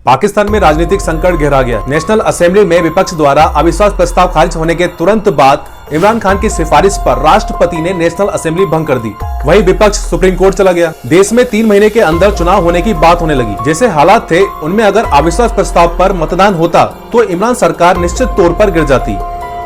पाकिस्तान में राजनीतिक संकट गहरा गया। नेशनल असेंबली में विपक्ष द्वारा अविश्वास प्रस्ताव खारिज होने के तुरंत बाद इमरान खान की सिफारिश पर राष्ट्रपति ने नेशनल असेंबली भंग कर दी। वहीं विपक्ष सुप्रीम कोर्ट चला गया। देश में 3 महीने के अंदर चुनाव होने की बात होने लगी। जैसे हालात थे उनमें अगर अविश्वास प्रस्ताव पर मतदान होता तो इमरान सरकार निश्चित तौर पर गिर जाती।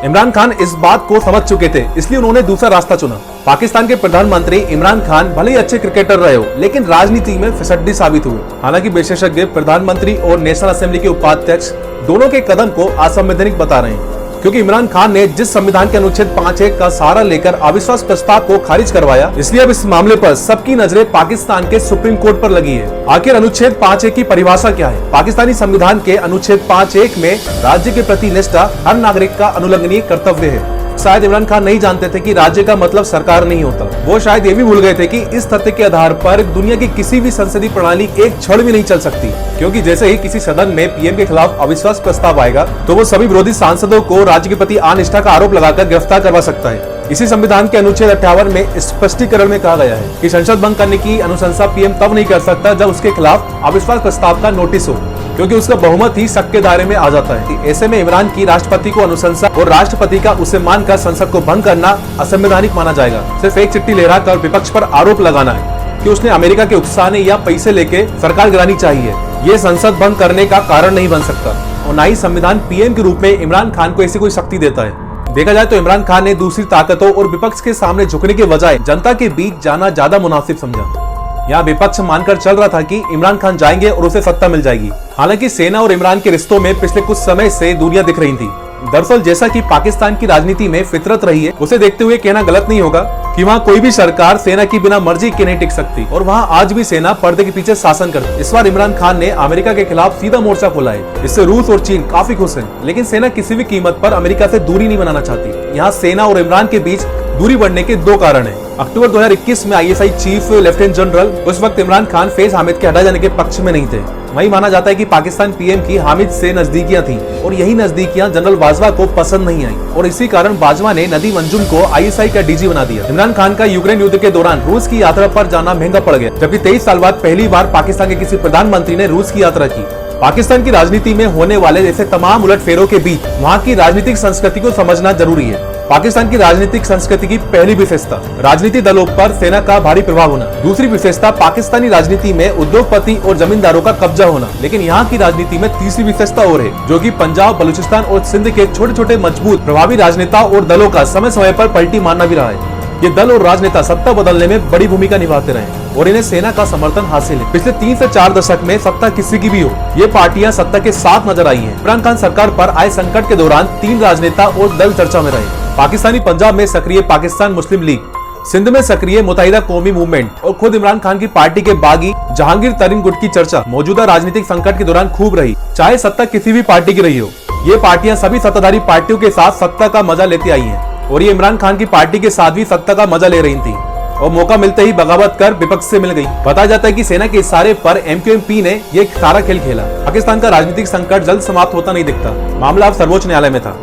इमरान खान इस बात को समझ चुके थे, इसलिए उन्होंने दूसरा रास्ता चुना। पाकिस्तान के प्रधानमंत्री इमरान खान भले ही अच्छे क्रिकेटर रहे हो, लेकिन राजनीति में फिसड्डी साबित हुए। हालांकि विशेषज्ञ प्रधानमंत्री और नेशनल असेंबली के उपाध्यक्ष दोनों के कदम को असंवैधानिक बता रहे हैं, क्योंकि इमरान खान ने जिस संविधान के अनुच्छेद 5(1) का सहारा लेकर अविश्वास प्रस्ताव को खारिज करवाया, इसलिए अब इस मामले पर सबकी नजरें पाकिस्तान के सुप्रीम कोर्ट पर लगी है। आखिर अनुच्छेद 5(1) की परिभाषा क्या है? पाकिस्तानी संविधान के अनुच्छेद 5(1) में राज्य के प्रति निष्ठा हर नागरिक का अनुलंघनीय कर्तव्य है। शायद इमरान खान नहीं जानते थे कि राज्य का मतलब सरकार नहीं होता। वो शायद ये भी भूल गए थे कि इस तथ्य के आधार पर दुनिया की किसी भी संसदीय प्रणाली एक क्षण भी नहीं चल सकती, क्योंकि जैसे ही किसी सदन में पीएम के खिलाफ अविश्वास प्रस्ताव आएगा तो वो सभी विरोधी सांसदों को राज्य के प्रति अनिष्ठा का आरोप लगाकर गिरफ्तार करवा सकता है। इसी संविधान के अनुच्छेद 58 में स्पष्टीकरण में कहा गया है कि संसद भंग करने की अनुशंसा पीएम तब नहीं कर सकता जब उसके खिलाफ अविश्वास प्रस्ताव का नोटिस हो, क्योंकि उसका बहुमत ही शक के दायरे में आ जाता है। ऐसे में इमरान की राष्ट्रपति को अनुशंसा और राष्ट्रपति का उसे मानकर संसद को भंग करना असंवैधानिक माना जाएगा। सिर्फ एक चिट्ठी लहरा कर विपक्ष पर आरोप लगाना है कि उसने अमेरिका के उकसाने या पैसे लेके सरकार गिरानी चाहिए, ये संसद भंग करने का कारण नहीं बन सकता, और न ही संविधान पीएम के रूप में इमरान खान को ऐसी कोई शक्ति देता है। देखा जाए तो इमरान खान ने दूसरी ताकतों और विपक्ष के सामने झुकने के बजाय जनता के बीच जाना ज्यादा मुनासिब समझा। यहाँ विपक्ष मानकर चल रहा था कि इमरान खान जाएंगे और उसे सत्ता मिल जाएगी। हालांकि सेना और इमरान के रिश्तों में पिछले कुछ समय से दूरियां दिख रही थी। दरअसल जैसा कि पाकिस्तान की राजनीति में फितरत रही है, उसे देखते हुए कहना गलत नहीं होगा कि वहाँ कोई भी सरकार सेना की बिना मर्जी के नहीं टिक सकती, और वहाँ आज भी सेना पर्दे के पीछे शासन करती। इस बार इमरान खान ने अमेरिका के खिलाफ सीधा मोर्चा खोला है। इससे रूस और चीन काफी खुश हैं, लेकिन सेना किसी भी कीमत पर अमेरिका से दूरी नहीं बनाना चाहती। यहाँ सेना और इमरान के बीच दूरी बढ़ने के 2 कारण हैं। अक्टूबर 2021 में आईएसआई चीफ लेफ्टिनेंट जनरल उस वक्त इमरान खान फैज हामिद के हटा जाने के पक्ष में नहीं थे। वही माना जाता है कि पाकिस्तान पीएम की हामिद से नजदीकियां थीं, और यही नजदीकियां जनरल बाजवा को पसंद नहीं आई, और इसी कारण बाजवा ने नदीम अंजुम को आईएसआई का डीजी बना दिया। इमरान खान का यूक्रेन युद्ध के दौरान रूस की यात्रा पर जाना महंगा पड़ गया, जबकि 23 साल बाद पहली बार पाकिस्तान के किसी प्रधानमंत्री ने रूस की यात्रा की। पाकिस्तान की राजनीति में होने वाले ऐसे तमाम उलटफेरों के बीच वहाँ की राजनीतिक संस्कृति को समझना जरूरी है। पाकिस्तान की राजनीतिक संस्कृति की पहली विशेषता राजनीतिक दलों पर सेना का भारी प्रभाव होना। दूसरी विशेषता पाकिस्तानी राजनीति में उद्योगपति और जमींदारों का कब्जा होना। लेकिन यहाँ की राजनीति में तीसरी विशेषता और है, जो कि पंजाब, बलूचिस्तान और सिंध के छोटे छोटे मजबूत प्रभावी राजनेता और दलों का समय समय पर पलटी मारना भी रहा है। ये दल और राजनेता सत्ता बदलने में बड़ी भूमिका निभाते रहे और इन्हें सेना का समर्थन हासिल है। पिछले 3 से 4 दशक में सत्ता किसी की भी हो, ये पार्टियां सत्ता के साथ नजर आई हैं। इमरान खान सरकार पर आए संकट के दौरान 3 राजनेता और दल चर्चा में रहे। पाकिस्तानी पंजाब में सक्रिय पाकिस्तान मुस्लिम लीग, सिंध में सक्रिय मुत्तहिदा कौमी मूवमेंट और खुद इमरान खान की पार्टी के बागी जहांगीर तरीन गुट की चर्चा मौजूदा राजनीतिक संकट के दौरान खूब रही। चाहे सत्ता किसी भी पार्टी की रही हो, ये पार्टियां सभी सत्ताधारी पार्टियों के साथ सत्ता का मजा लेती आई हैं, और ये इमरान खान की पार्टी के साथ भी सत्ता का मजा ले रही थी, और मौका मिलते ही बगावत कर विपक्ष से मिल गई। बताया जाता है कि सेना के इशारे पर MQMP ने ये सारा खेल खेला। पाकिस्तान का राजनीतिक संकट जल्द समाप्त होता नहीं दिखता। मामला अब सर्वोच्च न्यायालय में था।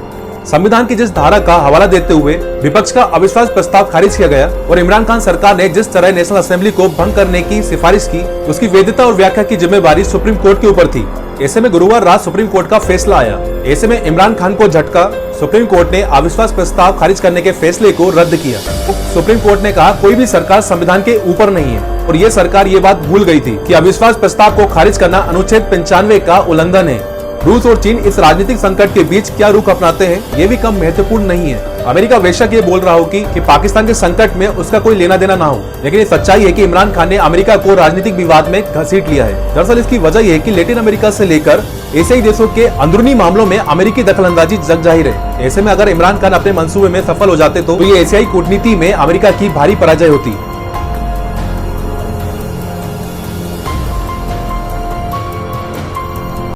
संविधान की जिस धारा का हवाला देते हुए विपक्ष का अविश्वास प्रस्ताव खारिज किया गया, और इमरान खान सरकार ने जिस तरह नेशनल असेंबली को भंग करने की सिफारिश की, उसकी वैधता और व्याख्या की जिम्मेदारी सुप्रीम कोर्ट के ऊपर थी। ऐसे में गुरुवार रात सुप्रीम कोर्ट का फैसला आया। ऐसे में इमरान खान को झटका। सुप्रीम कोर्ट ने अविश्वास प्रस्ताव खारिज करने के फैसले को रद्द किया। सुप्रीम कोर्ट ने कहा कोई भी सरकार संविधान के ऊपर नहीं है, और ये सरकार ये बात भूल गई थी कि अविश्वास प्रस्ताव को खारिज करना अनुच्छेद 95 का उल्लंघन है। रूस और चीन इस राजनीतिक संकट के बीच क्या रुख अपनाते हैं, ये भी कम महत्वपूर्ण नहीं है। अमेरिका बेशक ये बोल रहा हो कि पाकिस्तान के संकट में उसका कोई लेना देना ना हो, लेकिन ये सच्चाई है कि इमरान खान ने अमेरिका को राजनीतिक विवाद में घसीट लिया है। दरअसल इसकी वजह यह है कि लैटिन अमेरिका से लेकर एशियाई देशों के अंदरूनी मामलों में अमेरिकी दखलंदाजी जग जाहिर है। ऐसे में अगर इमरान खान अपने मंसूबे में सफल हो जाते तो ये एशियाई कूटनीति में अमेरिका की भारी पराजय होती।